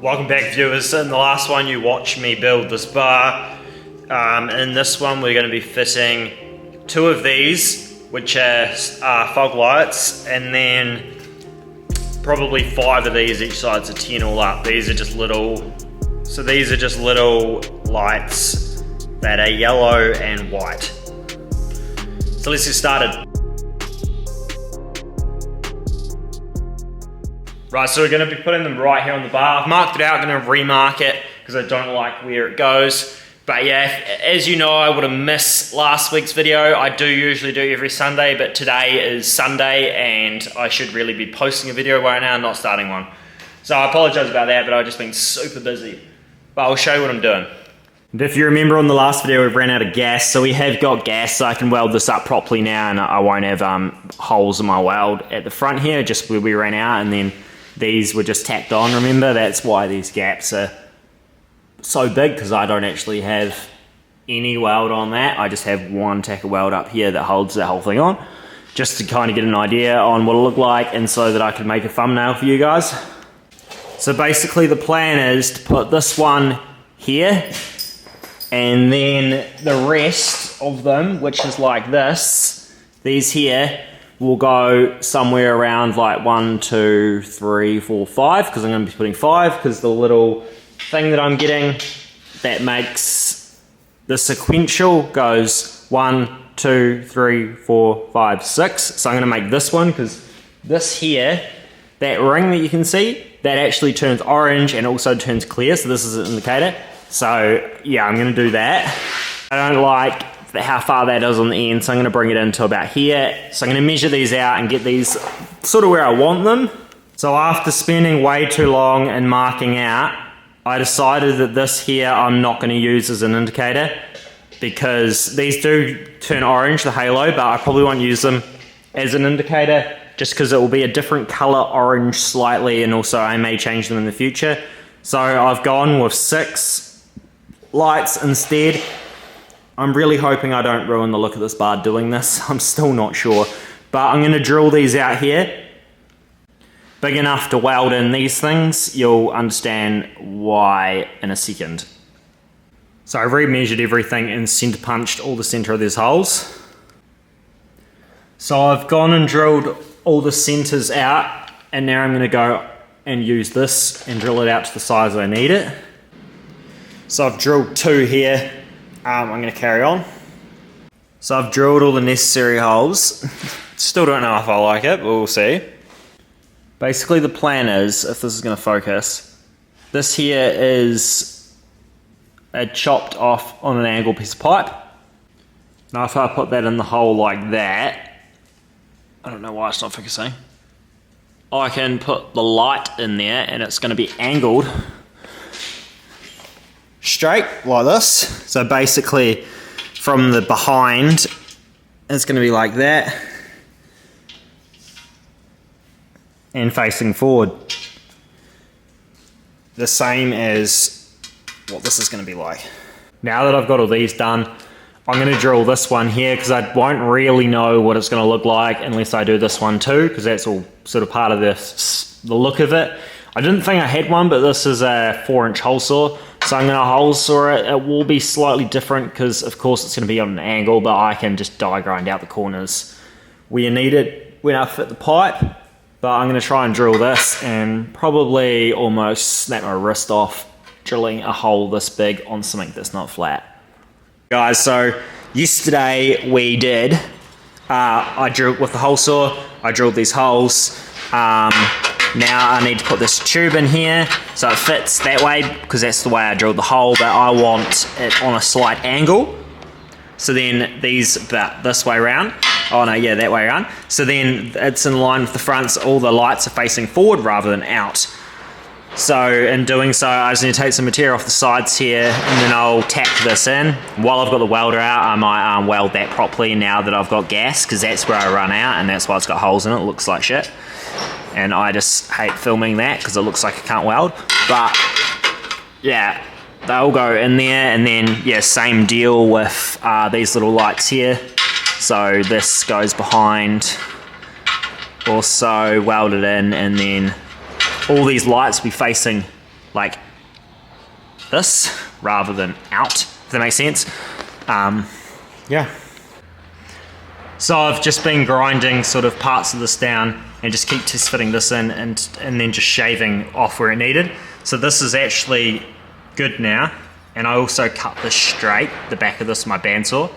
Welcome back, viewers. In the last one you watched me build this bar. In this one we're going to be fitting 2 of these, which are fog lights, and then probably 5 of these each side, so 10 all up. These are just little lights that are yellow and white. So let's get started. Right, so we're going to be putting them right here on the bar. I've marked it out, I'm going to remark it because I don't like where it goes. But yeah, as you know, I would have missed last week's video. I do usually do every Sunday, but today is Sunday and I should really be posting a video right now, not starting one. So I apologize about that, but I've just been super busy. But I'll show you what I'm doing. And if you remember on the last video, we ran out of gas, so we have got gas, so I can weld this up properly now, and I won't have holes in my weld at the front here, just where we ran out, and then these were just tacked on, remember? That's why these gaps are so big, because I don't actually have any weld on that. I just have one tack of weld up here that holds that whole thing on, just to kind of get an idea on what it'll look like, and so that I can make a thumbnail for you guys. So basically the plan is to put this one here, and then the rest of them, which is like this, these here, will go somewhere around like 1, 2, 3, 4, 5, because I'm going to be putting 5, because the little thing that I'm getting that makes the sequential goes 1, 2, 3, 4, 5, 6. So I'm going to make this one, because this here, that ring that you can see, that actually turns orange and also turns clear, so this is an indicator. So yeah, I'm going to do that. I don't like how far that is on the end, so I'm going to bring it into about here. So I'm going to measure these out and get these sort of where I want them. So after spending way too long and marking out, I decided that this here I'm not going to use as an indicator, because these do turn orange, the halo, but I probably won't use them as an indicator, just because it will be a different color orange slightly, and also I may change them in the future. So I've gone with 6 lights instead. I'm really hoping I don't ruin the look of this bar doing this. I'm still not sure. But I'm going to drill these out here. Big enough to weld in these things. You'll understand why in a second. So I've re-measured everything and center punched all the center of these holes. So I've gone and drilled all the centers out, and now I'm going to go and use this and drill it out to the size I need it. So I've drilled 2 here. I'm going to carry on. So I've drilled all the necessary holes. Still don't know if I like it, but we'll see. Basically the plan is, if this is going to focus, this here is a chopped off on an angle piece of pipe. Now if I put that in the hole like that, I don't know why it's not focusing, I can put the light in there and it's going to be angled straight like this. So basically from the behind it's going to be like that and facing forward, the same as what this is going to be like. Now that I've got all these done, I'm going to drill this one here, because I won't really know what it's going to look like unless I do this one too, because that's all sort of part of the look of it. I didn't think I had one, but this is a 4-inch hole saw, so I'm going to hole saw it. It will be slightly different because of course it's going to be on an angle, but I can just die grind out the corners where you need it when I fit the pipe. But I'm going to try and drill this and probably almost snap my wrist off drilling a hole this big on something that's not flat. Guys, so yesterday we did, I drilled with the hole saw, I drilled these holes. Now I need to put this tube in here so it fits that way, because that's the way I drilled the hole, but I want it on a slight angle. So then these about this way around. Oh no, yeah, that way around. So then it's in line with the front, so all the lights are facing forward rather than out. So in doing so, I just need to take some material off the sides here, and then I'll tack this in. While I've got the welder out, I might weld that properly now that I've got gas, because that's where I run out, and that's why it's got holes in it. It looks like shit. And I just hate filming that, because it looks like I can't weld. But yeah, they'll go in there, and then yeah, same deal with these little lights here. So this goes behind, also welded in, and then all these lights will be facing like this rather than out, if that makes sense. Yeah. So I've just been grinding sort of parts of this down and just keep test fitting this in and then just shaving off where it needed. So this is actually good now. And I also cut this straight, the back of this with my bandsaw,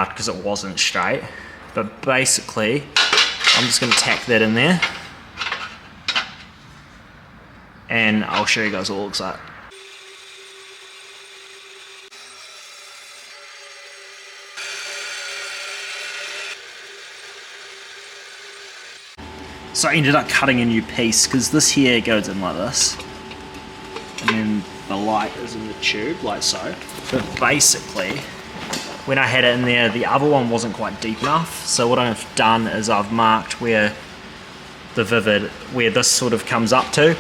because it wasn't straight. But basically, I'm just gonna tack that in there. And I'll show you guys what it looks like. So I ended up cutting a new piece because this here goes in like this. And then the light is in the tube, like so. But basically, when I had it in there, the other one wasn't quite deep enough. So what I've done is I've marked where the Vivid, where this sort of comes up to.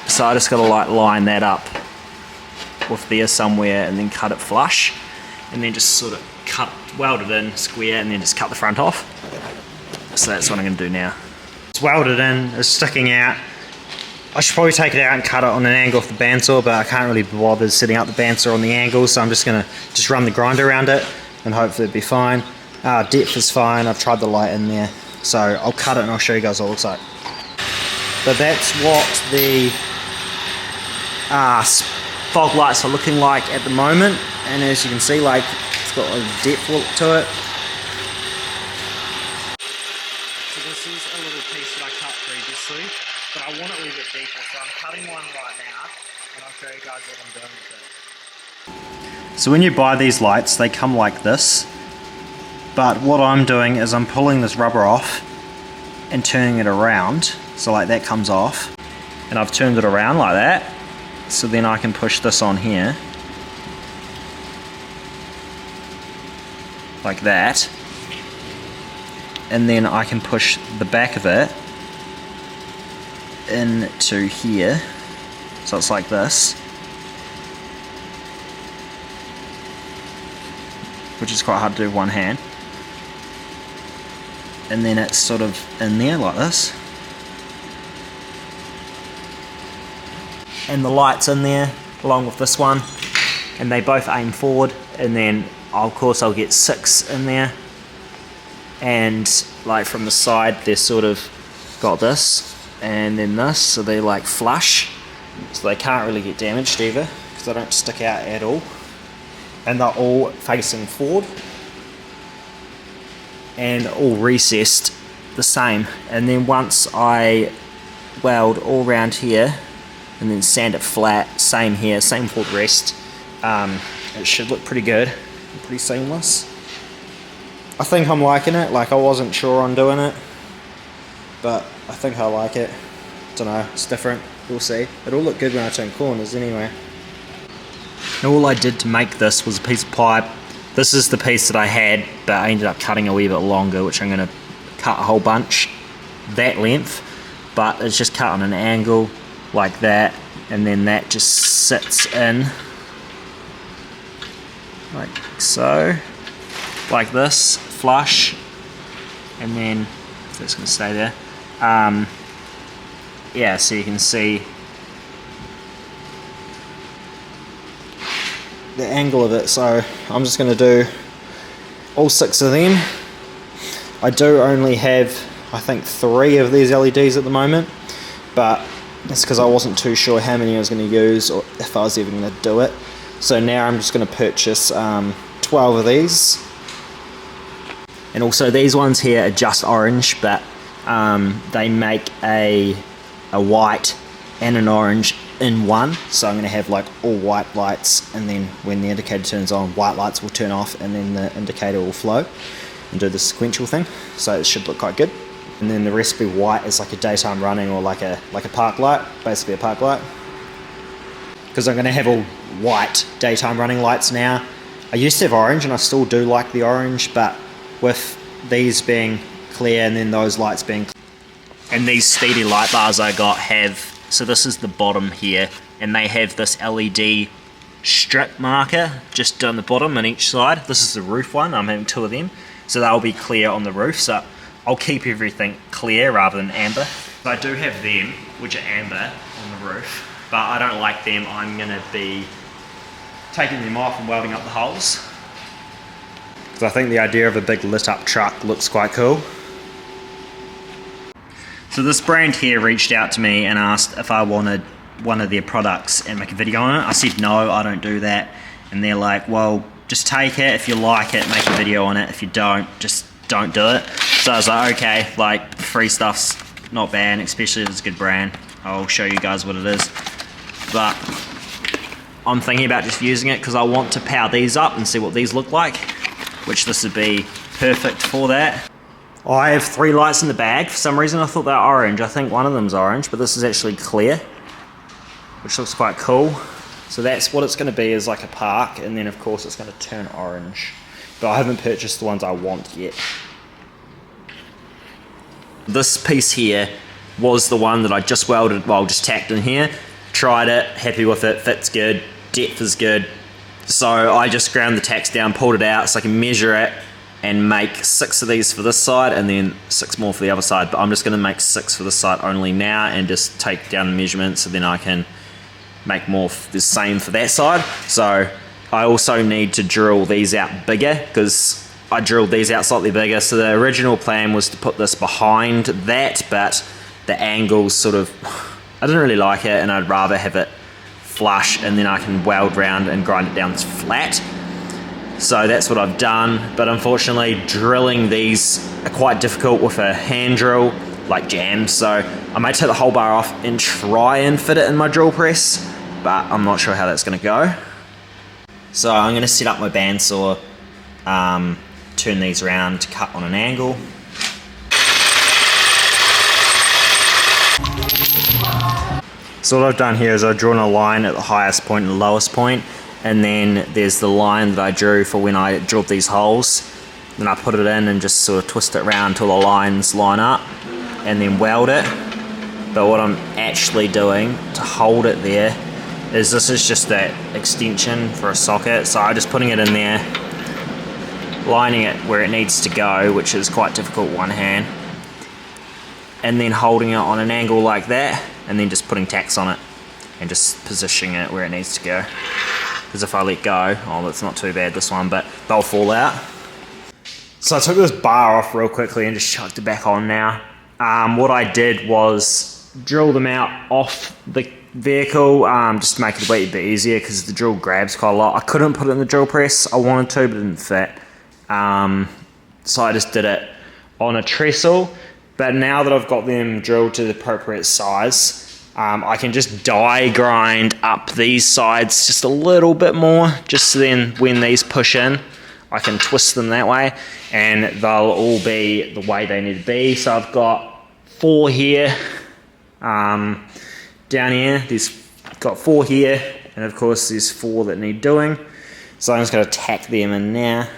So I just gotta like line that up with there somewhere and then cut it flush. And then just sort of weld it in square and then just cut the front off. So that's what I'm going to do now. It's welded in, it's sticking out. I should probably take it out and cut it on an angle with the bandsaw, but I can't really be bothered setting up the bandsaw on the angle, so I'm just going to run the grinder around it and hopefully it'll be fine. Depth is fine, I've tried the light in there. So I'll cut it and I'll show you guys what it looks like. But that's what the fog lights are looking like at the moment, and as you can see, like, it's got a depth look to it. This is a little piece that I cut previously, but I want it a little bit deeper, so I'm cutting one right now, and I'll show you guys what I'm doing with it. So when you buy these lights, they come like this, but what I'm doing is I'm pulling this rubber off and turning it around, so like that comes off, and I've turned it around like that, so then I can push this on here, like that. And then I can push the back of it into here, so it's like this, which is quite hard to do with one hand, and then it's sort of in there like this, and the light's in there along with this one, and they both aim forward, and then of course I'll get 6 in there. And like from the side they're sort of got this and then this, so they're like flush, so they can't really get damaged either because they don't stick out at all, and they're all facing forward and all recessed the same. And then once I weld all around here and then sand it flat, same here, same for the rest, it should look pretty good, pretty seamless. I think I'm liking it. Like, I wasn't sure on doing it, but I think I like it. Don't know, it's different, we'll see. It'll look good when I turn corners anyway. And all I did to make this was a piece of pipe. This is the piece that I had, but I ended up cutting a wee bit longer, which I'm going to cut a whole bunch that length, but it's just cut on an angle like that, and then that just sits in like so, like this, flush, and then that's going to stay there. Yeah, so you can see the angle of it. So I'm just going to do all 6 of them. I do only have, I think, 3 of these LEDs at the moment, but that's because I wasn't too sure how many I was going to use or if I was even going to do it. So now I'm just going to purchase 12 of these. And also these ones here are just orange, but they make a white and an orange in one. So I'm going to have like all white lights, and then when the indicator turns on, white lights will turn off, and then the indicator will flow and do the sequential thing. So it should look quite good. And then the rest will be white as like a daytime running, or like a park light, basically a park light. Because I'm going to have all white daytime running lights now. I used to have orange, and I still do like the orange, but with these being clear and then those lights being clear. And these Steedy light bars I got have, so this is the bottom here, and they have this LED strip marker just down the bottom on each side. This is the roof one, I'm having 2 of them, so they'll be clear on the roof, so I'll keep everything clear rather than amber. I do have them, which are amber on the roof, but I don't like them. I'm gonna be taking them off and welding up the holes. Because I think the idea of a big lit up truck looks quite cool. So this brand here reached out to me and asked if I wanted one of their products and make a video on it. I said no, I don't do that. And they're like, well, just take it. If you like it, make a video on it. If you don't, just don't do it. So I was like, okay, like free stuff's not bad, especially if it's a good brand. I'll show you guys what it is. But I'm thinking about just using it because I want to power these up and see what these look like, which this would be perfect for that. I have 3 lights in the bag. For some reason I thought they were orange. I think one of them's orange, but this is actually clear, which looks quite cool. So that's what it's going to be, is like a park, and then of course it's going to turn orange. But I haven't purchased the ones I want yet. This piece here was the one that I just welded, well, just tacked in here. Tried it, happy with it, fits good, depth is good. So I just ground the tacks down, pulled it out so I can measure it and make 6 of these for this side and then 6 more for the other side. But I'm just going to make 6 for this side only now and just take down the measurements, so then I can make more the same for that side. So I also need to drill these out bigger, because I drilled these out slightly bigger. So the original plan was to put this behind that, but the angles sort of, I didn't really like it, and I'd rather have it flush and then I can weld round and grind it down flat. So that's what I've done, but unfortunately drilling these are quite difficult with a hand drill like jams, so I may take the whole bar off and try and fit it in my drill press, but I'm not sure how that's going to go. So I'm going to set up my bandsaw, turn these around to cut on an angle. So what I've done here is I've drawn a line at the highest point and the lowest point, and then there's the line that I drew for when I drilled these holes. Then I put it in and just sort of twist it around until the lines line up, and then weld it. But what I'm actually doing to hold it there is, this is just that extension for a socket, so I'm just putting it in there, lining it where it needs to go, which is quite difficult one hand, and then holding it on an angle like that, and then just putting tacks on it and just positioning it where it needs to go. Because if I let go, oh, that's not too bad, this one, but they'll fall out. So I took this bar off real quickly and just chucked it back on now. What I did was drill them out off the vehicle, just to make it a wee bit easier, because the drill grabs quite a lot. I couldn't put it in the drill press, I wanted to, but it didn't fit. So I just did it on a trestle. But now that I've got them drilled to the appropriate size, I can just die grind up these sides just a little bit more, just so then when these push in, I can twist them that way, and they'll all be the way they need to be. So I've got 4 here, down here, there's got 4 here, and of course there's 4 that need doing. So I'm just going to tack them in now.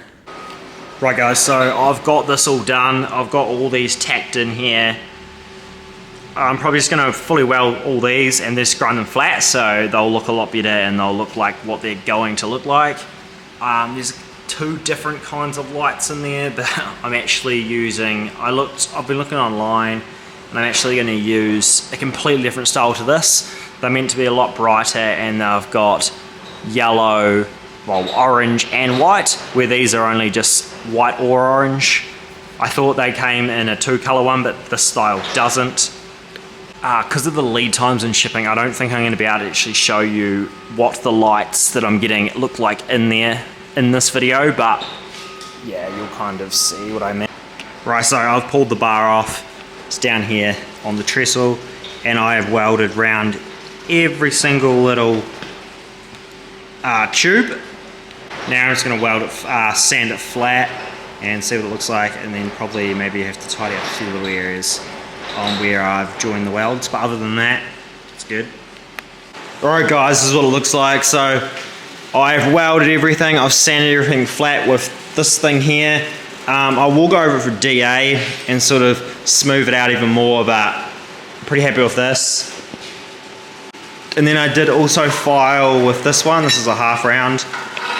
Right guys, so I've got this all done. I've got all these tacked in here. I'm probably just going to fully weld all these and just grind them flat, so they'll look a lot better and they'll look like what they're going to look like. There's 2 different kinds of lights in there, but I'm actually using, I've been looking online, and I'm actually going to use a completely different style to this. They're meant to be a lot brighter, and they've got yellow, well, orange and white, where these are only just white or orange. I thought they came in a 2-color one, but this style doesn't. Because of the lead times and shipping, I don't think I'm going to be able to actually show you what the lights that I'm getting look like in there in this video, but yeah, you'll kind of see what I mean. Right, so I've pulled the bar off. It's down here on the trestle, and I have welded round every single little tube. Now I'm just going to weld it, sand it flat and see what it looks like, and then probably maybe have to tidy up a few little areas on where I've joined the welds, but other than that, it's good. Alright guys, this is what it looks like. So I've welded everything, I've sanded everything flat with this thing here. I will go over it for DA and sort of smooth it out even more, but I'm pretty happy with this. And then I did also file with this one. This is a half round,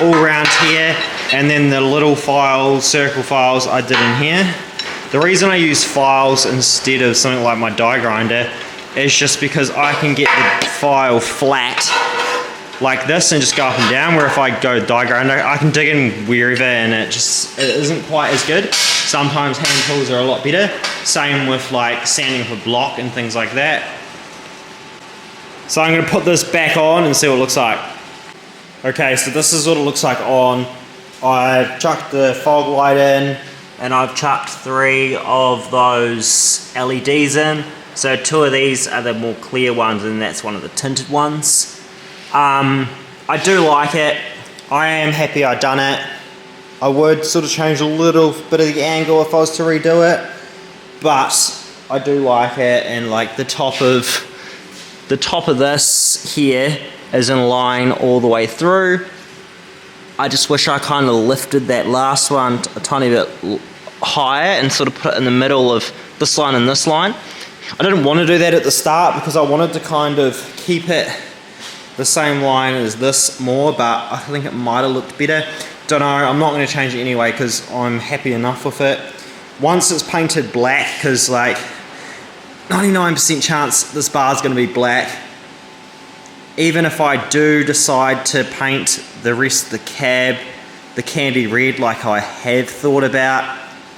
all round here, and then the little files, circle files I did in here. The reason I use files instead of something like my die grinder is just because I can get the file flat like this and just go up and down, where if I go die grinder, I can dig in wherever and it isn't quite as good. Sometimes hand tools are a lot better. Same with like sanding with a block and things like that. So I'm going to put this back on and see what it looks like. Okay, so this is what it looks like on. I chucked the fog light in, and I've chucked 3 of those LEDs in. So 2 of these are the more clear ones, and that's one of the tinted ones. I do like it. I am happy I've done it. I would sort of change a little bit of the angle if I was to redo it, but I do like it. And like the top of this here is in line all the way through. I just wish I kind of lifted that last one a tiny bit higher and sort of put it in the middle of this line and this line. I didn't want to do that at the start because I wanted to kind of keep it the same line as this more, but I think it might have looked better. Don't know, I'm not going to change it anyway because I'm happy enough with it. Once it's painted black, because like 99% chance this bar is going to be black. Even if I do decide to paint the rest of the cab the candy red like I have thought about,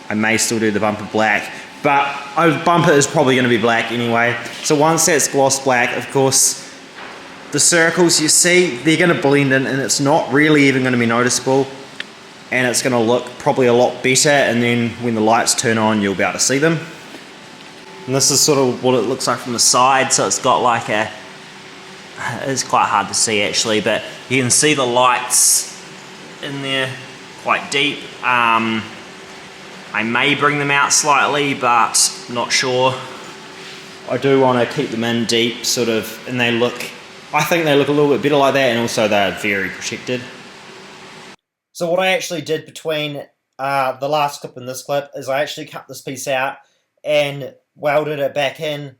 I may still do the bumper black, but bumper is probably going to be black anyway. So once that's gloss black, of course, the circles you see, they're going to blend in and it's not really even going to be noticeable, and it's going to look probably a lot better, and then when the lights turn on you'll be able to see them. And this is sort of what it looks like from the side, so it's got like a, it's quite hard to see actually, but you can see the lights in there quite deep. I may bring them out slightly, but not sure. I do want to keep them in deep sort of, and they look, I think they look a little bit better like that, and also they're very protected. So what I actually did between the last clip and this clip is I actually cut this piece out and welded it back in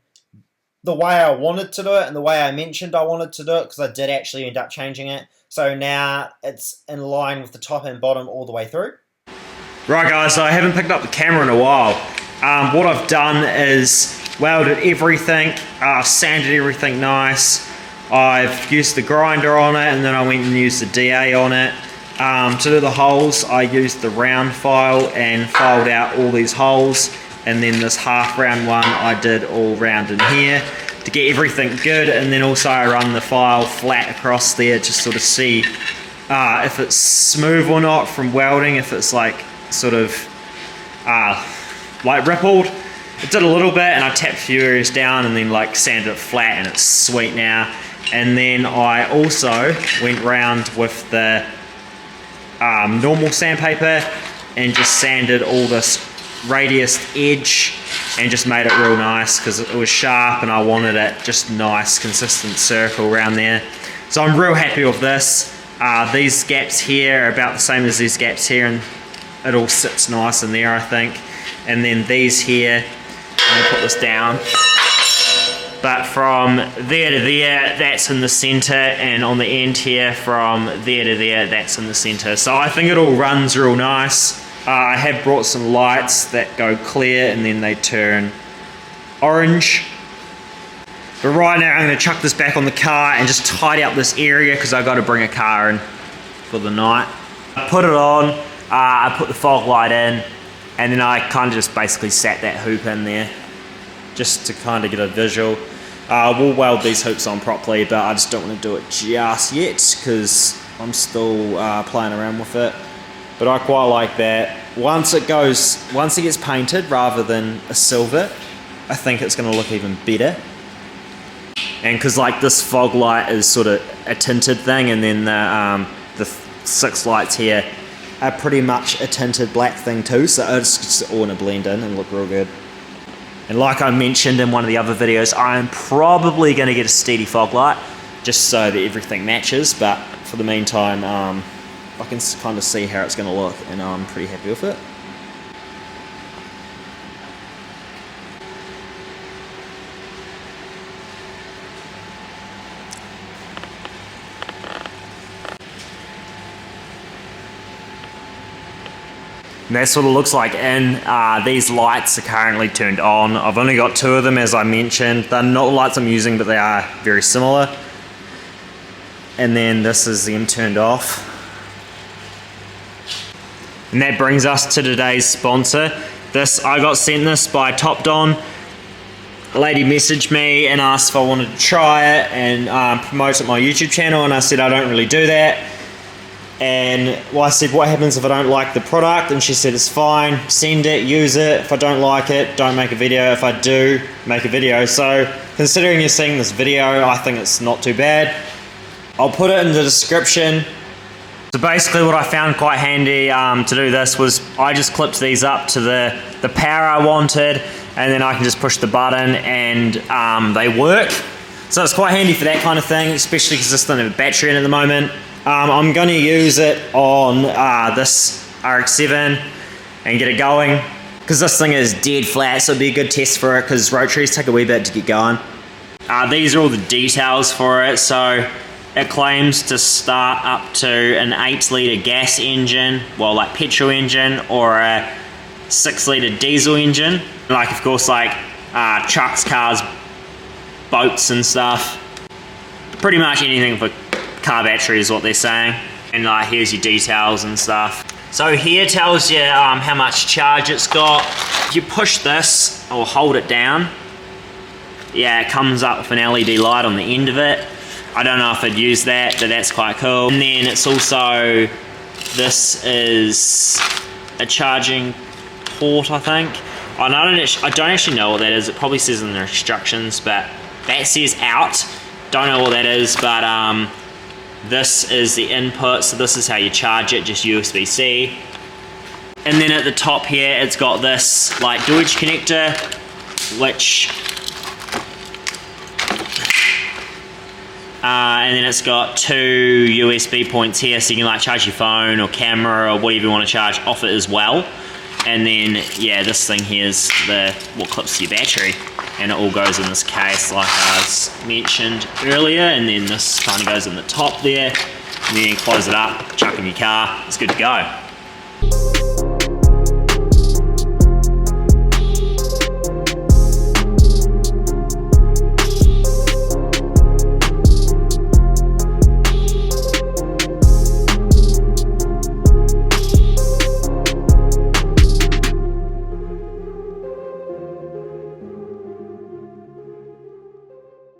the way I wanted to do it and the way I mentioned I wanted to do it, because I did actually end up changing it. So now it's in line with the top and bottom all the way through. Right guys, so I haven't picked up the camera in a while. What I've done is welded everything, sanded everything nice. I've used the grinder on it, and then I went and used the DA on it. To do the holes, I used the round file and filed out all these holes, and then this half round one I did all round in here to get everything good. And then also I run the file flat across there to sort of see if it's smooth or not from welding, if it's like sort of like rippled. It did a little bit, and I tapped a few areas down and then like sanded it flat, and it's sweet now. And then I also went round with the normal sandpaper and just sanded all this radius edge and just made it real nice, because it was sharp and I wanted it just nice consistent circle around there. So I'm real happy with this. These gaps here are about the same as these gaps here, and it all sits nice in there I think. And then these here, I'm going to put this down, but from there to there that's in the center, and on the end here from there to there that's in the center. So I think it all runs real nice. I have brought some lights that go clear and then they turn orange. But right now I'm going to chuck this back on the car and just tidy up this area, because I've got to bring a car in for the night. I put it on, I put the fog light in, and then I kind of just basically sat that hoop in there just to kind of get a visual. We'll weld these hoops on properly, but I just don't want to do it just yet because I'm still playing around with it. But I quite like that. Once it gets painted rather than a silver, I think it's going to look even better. And because like this fog light is sort of a tinted thing, and then the 6 lights here are pretty much a tinted black thing too, so it's just all going to blend in and look real good. And like I mentioned in one of the other videos, I'm probably going to get a steady fog light just so that everything matches, but for the meantime I can kind of see how it's going to look, and I'm pretty happy with it. And that's what it looks like in. These lights are currently turned on. I've only got 2 of them, as I mentioned. They're not the lights I'm using, but they are very similar. And then this is them turned off. And that brings us to today's sponsor. I got sent this by Top Don. A lady messaged me and asked if I wanted to try it and promote it on my YouTube channel, and I said I don't really do that. And well, I said, what happens if I don't like the product? And she said, it's fine, send it, use it. If I don't like it, don't make a video. If I do, make a video. So considering you're seeing this video, I think it's not too bad. I'll put it in the description. So basically what I found quite handy to do this was I just clipped these up to the power I wanted, and then I can just push the button and they work. So it's quite handy for that kind of thing, especially because this doesn't have a battery in at the moment. I'm going to use it on this RX-7 and get it going, because this thing is dead flat, so it'd be a good test for it, because rotaries take a wee bit to get going. These are all the details for it. So it claims to start up to an 8-litre gas engine, well, like petrol engine, or a 6-litre diesel engine. Like, of course, like trucks, cars, boats and stuff. Pretty much anything for car battery is what they're saying. And here's your details and stuff. So here tells you how much charge it's got. If you push this or hold it down, yeah, it comes up with an LED light on the end of it. I don't know if I'd use that, but that's quite cool. And then it's also, this is a charging port, I think. I don't actually know what that is. It probably says in the instructions, but that says out. Don't know what that is, but this is the input, so this is how you charge it, just USB-C. And then at the top here, it's got this like Deutsch connector, which and then it's got 2 USB points here, so you can like charge your phone or camera or whatever you want to charge off it as well. And then yeah, this thing here is what clips your battery, and it all goes in this case like I was mentioned earlier. And then this kind of goes in the top there, and then you close it up, chuck in your car, it's good to go.